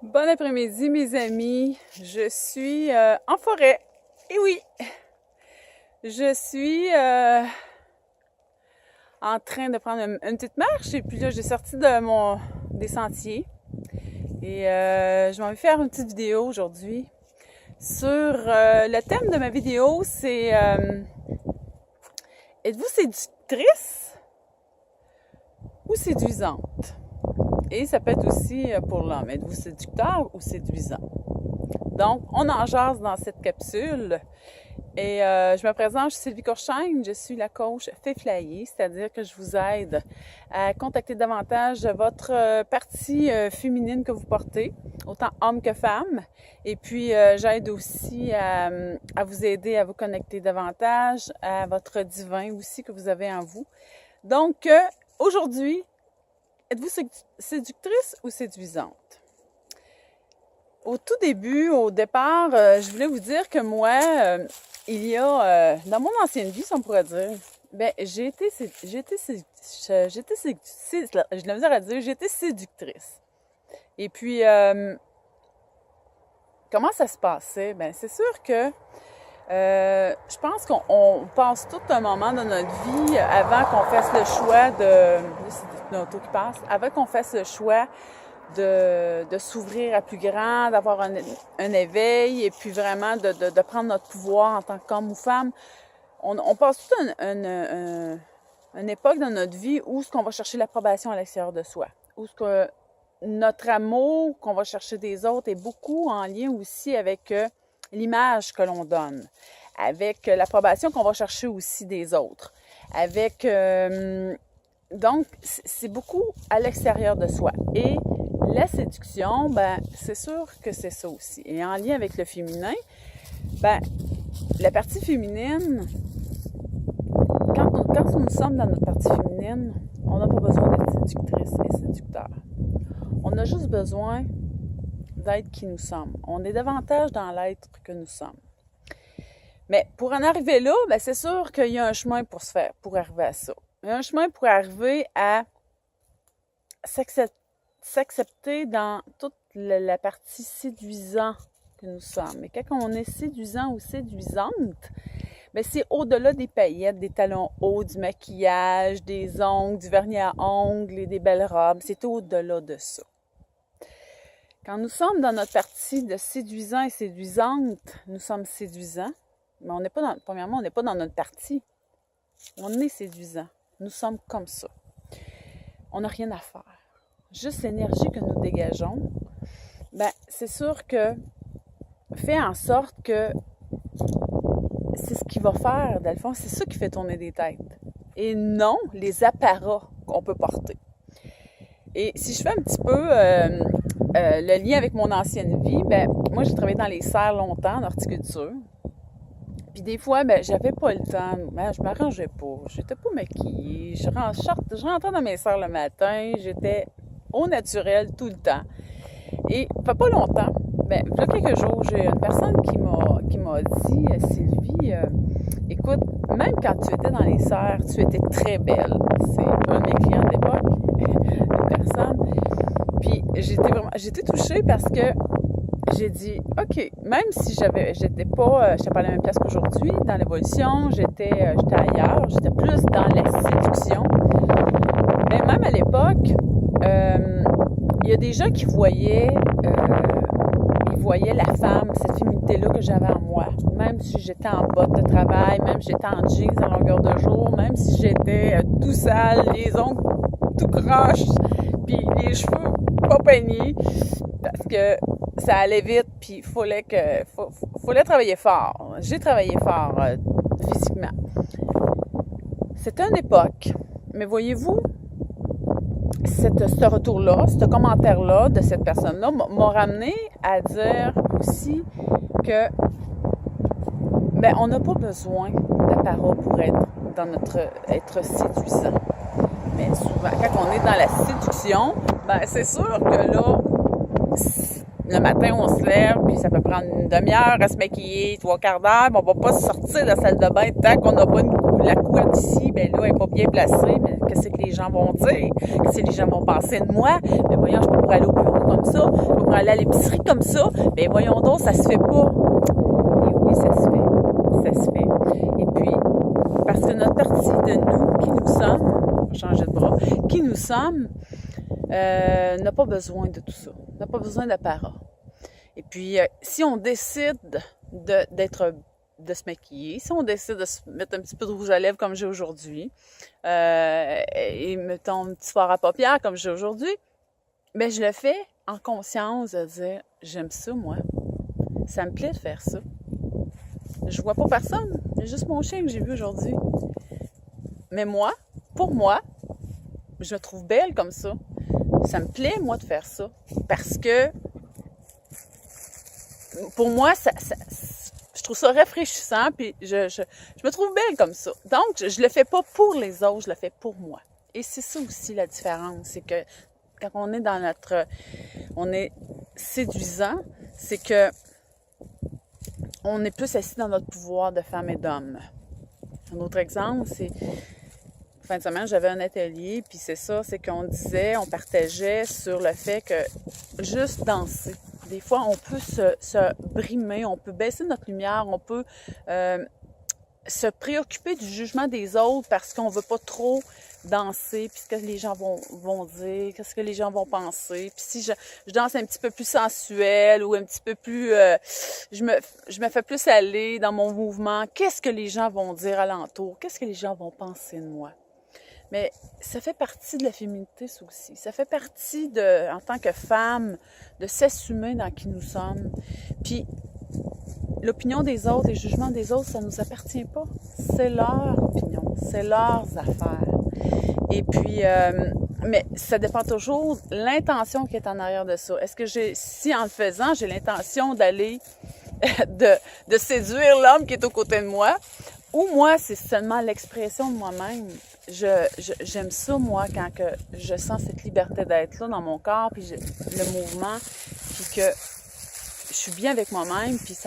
Bon après-midi, mes amis. Je suis en forêt. Et oui, je suis en train de prendre une petite marche. Et puis là, j'ai sorti des sentiers. Et je m'en vais faire une petite vidéo aujourd'hui sur le thème de ma vidéo, c'est êtes-vous séductrice ou séduisante? Et ça peut être aussi pour l'homme. Êtes-vous séducteur ou séduisant? Donc, on en jase dans cette capsule. Et je me présente, je suis Sylvie Courchaine, je suis la coach Fée-Flyée, c'est-à-dire que je vous aide à contacter davantage votre partie féminine que vous portez, autant homme que femme. Et puis, j'aide aussi à vous aider à vous connecter davantage à votre divin aussi que vous avez en vous. Donc, aujourd'hui, êtes-vous séductrice ou séduisante? Au tout début, au départ, je voulais vous dire que moi, il y a, dans mon ancienne vie, si on pourrait dire, j'ai été séductrice. Et puis, comment ça se passait? C'est sûr que je pense qu'on passe tout un moment dans notre vie avant qu'on fasse le choix c'est une auto qui passe, avant qu'on fasse le choix de s'ouvrir à plus grand, d'avoir un éveil et puis vraiment de prendre notre pouvoir en tant qu'homme ou femme. On passe toute une époque dans notre vie où ce qu'on va chercher l'approbation à l'extérieur de soi, où ce que notre amour qu'on va chercher des autres est beaucoup en lien aussi avec l'image que l'on donne, avec l'approbation qu'on va chercher aussi des autres, avec donc c'est beaucoup à l'extérieur de soi. Et la séduction, c'est sûr que c'est ça aussi. Et en lien avec le féminin, la partie féminine, quand nous sommes dans notre partie féminine, on n'a pas besoin d'être séductrice et séducteur. On a juste besoin d'être qui nous sommes. On est davantage dans l'être que nous sommes. Mais pour en arriver là, c'est sûr qu'il y a un chemin pour arriver à ça. Il y a un chemin pour arriver à s'accepter dans toute la partie séduisant que nous sommes. Et quand on est séduisant ou séduisante, c'est au-delà des paillettes, des talons hauts, du maquillage, des ongles, du vernis à ongles et des belles robes. C'est au-delà de ça. Quand nous sommes dans notre partie de séduisant et séduisante, nous sommes séduisants, mais premièrement, on n'est pas dans notre partie. On est séduisant. Nous sommes comme ça. On n'a rien à faire. Juste l'énergie que nous dégageons, c'est sûr que fait en sorte que c'est ce qui va faire, dans le fond, c'est ça qui fait tourner des têtes. Et non les apparats qu'on peut porter. Et si je fais un petit peu le lien avec mon ancienne vie, moi j'ai travaillé dans les serres longtemps, en horticulture. Puis des fois, j'avais pas le temps, je m'arrangeais pas, j'étais pas maquillée, je rentrais dans mes serres le matin, j'étais au naturel tout le temps. Et ça fait pas longtemps, il y a quelques jours, j'ai une personne qui m'a dit, Sylvie, écoute, même quand tu étais dans les serres, tu étais très belle. C'est un de mes clients de l'époque, une personne. Puis j'étais touchée parce que j'ai dit, OK, même si j'étais pas à la même place qu'aujourd'hui, dans l'évolution, j'étais ailleurs, j'étais plus dans la séduction. Mais même à l'époque, il y a des gens qui voyaient la femme, cette féminité-là que j'avais en moi. Même si j'étais en bottes de travail, même si j'étais en jeans à longueur de jour, même si j'étais tout sale, les ongles tout croches, puis les cheveux pas peignés, parce que ça allait vite, puis il fallait travailler fort. J'ai travaillé fort physiquement. C'était une époque, mais voyez-vous, ce retour-là, ce commentaire-là de cette personne-là m'a ramené à dire aussi que on n'a pas besoin d'apparat pour être séduisant. Mais souvent, quand on est dans la séduction, c'est sûr que là, le matin, on se lève, puis ça peut prendre une demi-heure à se maquiller, 3/4 d'heure, mais on va pas sortir de la salle de bain tant qu'on n'a pas la couette ici, là, elle n'est pas bien placée, mais qu'est-ce que les gens vont dire? Qu'est-ce que les gens vont penser de moi? Mais voyons, je ne peux pas aller au bureau comme ça, je ne peux pour aller à l'épicerie comme ça, ben voyons donc, ça se fait pas. Et oui, ça se fait. Ça se fait. Et puis, parce que notre partie de nous, qui nous sommes, on va changer de bras, qui nous sommes, n'a pas besoin de tout ça. N'a pas besoin d'apparat. Et puis, si on décide de se maquiller, si on décide de se mettre un petit peu de rouge à lèvres comme j'ai aujourd'hui, et mettons un petit fard à paupières comme j'ai aujourd'hui, ben je le fais en conscience de dire, j'aime ça, moi. Ça me plaît de faire ça. Je vois pas personne, c'est juste mon chien que j'ai vu aujourd'hui. Mais moi, pour moi, je me trouve belle comme ça. Ça me plaît, moi, de faire ça. Parce que, pour moi, je trouve ça rafraîchissant, puis je me trouve belle comme ça. Donc, je le fais pas pour les autres, je le fais pour moi. Et c'est ça aussi la différence, c'est que quand on est on est séduisant, c'est que on est plus assis dans notre pouvoir de femme et d'homme. Un autre exemple, c'est fin de semaine, j'avais un atelier, puis c'est ça, c'est qu'on on partageait sur le fait que juste danser. Des fois, on peut se brimer, on peut baisser notre lumière, on peut se préoccuper du jugement des autres parce qu'on veut pas trop danser, puis ce que les gens vont dire, qu'est-ce que les gens vont penser. Puis si je danse un petit peu plus sensuelle ou un petit peu plus... je me fais plus aller dans mon mouvement, qu'est-ce que les gens vont dire alentour? Qu'est-ce que les gens vont penser de moi? Mais ça fait partie de la féminité, ça aussi. Ça fait partie en tant que femme, de s'assumer dans qui nous sommes. Puis, l'opinion des autres, les jugements des autres, ça ne nous appartient pas. C'est leur opinion, c'est leurs affaires. Et puis, mais ça dépend toujours de l'intention qui est en arrière de ça. Est-ce que si en le faisant, j'ai l'intention d'aller, de séduire l'homme qui est aux côtés de moi, ou moi, c'est seulement l'expression de moi-même. J'aime ça, moi, quand que je sens cette liberté d'être là dans mon corps, puis le mouvement, puis que je suis bien avec moi-même, puis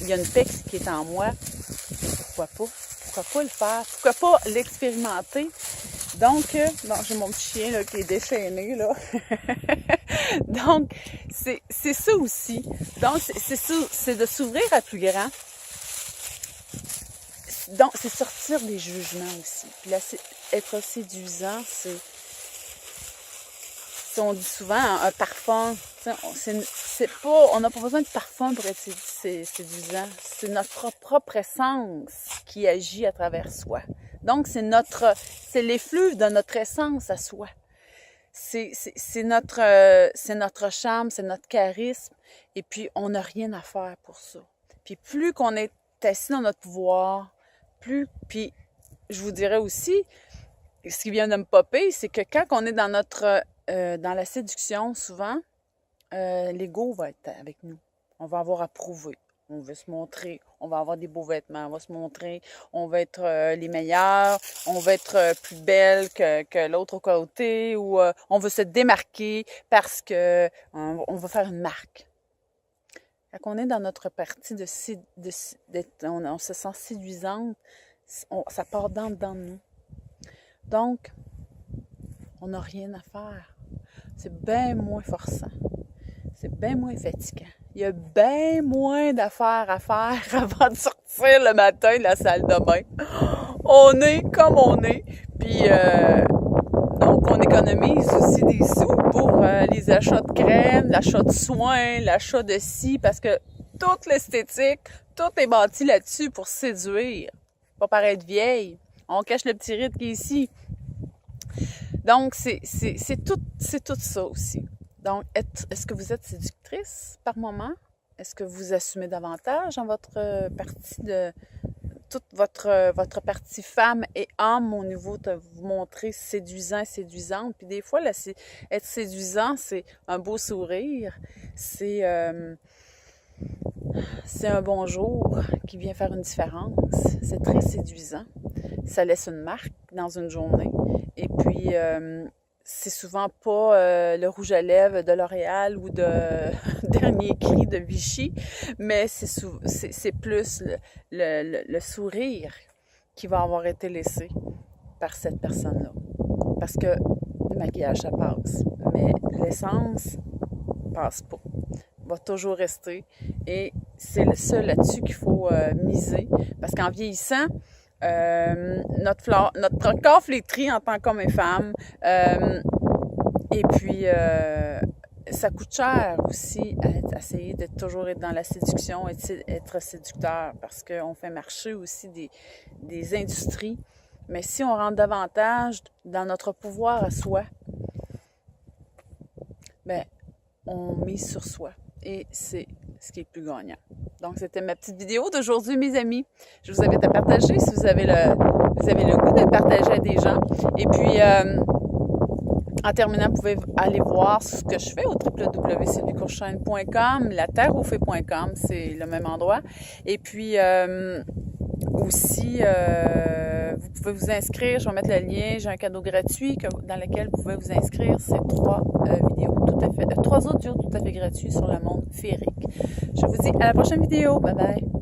il y a une paix qui est en moi. Pourquoi pas? Pourquoi pas le faire? Pourquoi pas l'expérimenter? Donc, bon, j'ai mon petit chien là, qui est déchaîné, là. Donc, c'est ça aussi. Donc, c'est de s'ouvrir à plus grand. Donc, c'est sortir des jugements aussi. Puis là, être séduisant, on dit souvent un parfum. On n'a pas besoin de parfum pour être séduisant. C'est notre propre essence qui agit à travers soi. Donc, c'est l'effluve de notre essence à soi. C'est notre charme, c'est notre charisme. Et puis, on n'a rien à faire pour ça. Puis, plus qu'on est assis dans notre pouvoir, puis je vous dirais aussi, ce qui vient de me popper, c'est que quand on est dans la séduction, souvent, l'ego va être avec nous. On va avoir à prouver. On veut se montrer. On va avoir des beaux vêtements. On va se montrer. On va être les meilleurs. On va être plus belle que l'autre au côté. Ou on veut se démarquer parce que on va faire une marque. Quand on est dans notre partie on se sent séduisante, ça part dedans de nous. Donc, on n'a rien à faire. C'est bien moins forçant. C'est bien moins fatigant. Il y a bien moins d'affaires à faire avant de sortir le matin de la salle de bain. On est comme on est. Puis, donc, on économise aussi des sous pour les achats de crème, l'achat de soins, l'achat de ci, parce que toute l'esthétique, tout est bâti là-dessus pour séduire. Pas paraître vieille. On cache le petit ride qui est ici. Donc, c'est tout ça aussi. Donc, est-ce que vous êtes séductrice par moment? Est-ce que vous assumez davantage dans votre partie toute votre partie femme et homme au niveau de vous montrer séduisant, séduisante. Puis des fois, être séduisant, c'est un beau sourire, c'est un bonjour qui vient faire une différence. C'est très séduisant. Ça laisse une marque dans une journée. Et puis, c'est souvent pas le rouge à lèvres de L'Oréal ou de Dernier Cri de Vichy, mais c'est plus le sourire qui va avoir été laissé par cette personne-là. Parce que le maquillage, ça passe, mais l'essence passe pas. va toujours rester. Et c'est ça là-dessus qu'il faut miser. Parce qu'en vieillissant, notre corps flétrit en tant qu'homme et femme. Et puis, ça coûte cher aussi à essayer de toujours être dans la séduction, être séducteur, parce qu'on fait marcher aussi des industries. Mais si on rentre davantage dans notre pouvoir à soi, ben, on mise sur soi. Et c'est ce qui est plus gagnant. Donc, c'était ma petite vidéo d'aujourd'hui, mes amis. Je vous invite à partager si vous avez le goût de le partager à des gens. Et puis, en terminant, vous pouvez aller voir ce que je fais au www.sylviecourchaine.com, laterreauffait.com, c'est le même endroit. Et puis, aussi, vous pouvez vous inscrire, je vais mettre le lien, j'ai un cadeau gratuit dans lequel vous pouvez vous inscrire. C'est 3 audios tout à fait gratuits sur le monde féerique. Je vous dis à la prochaine vidéo. Bye bye!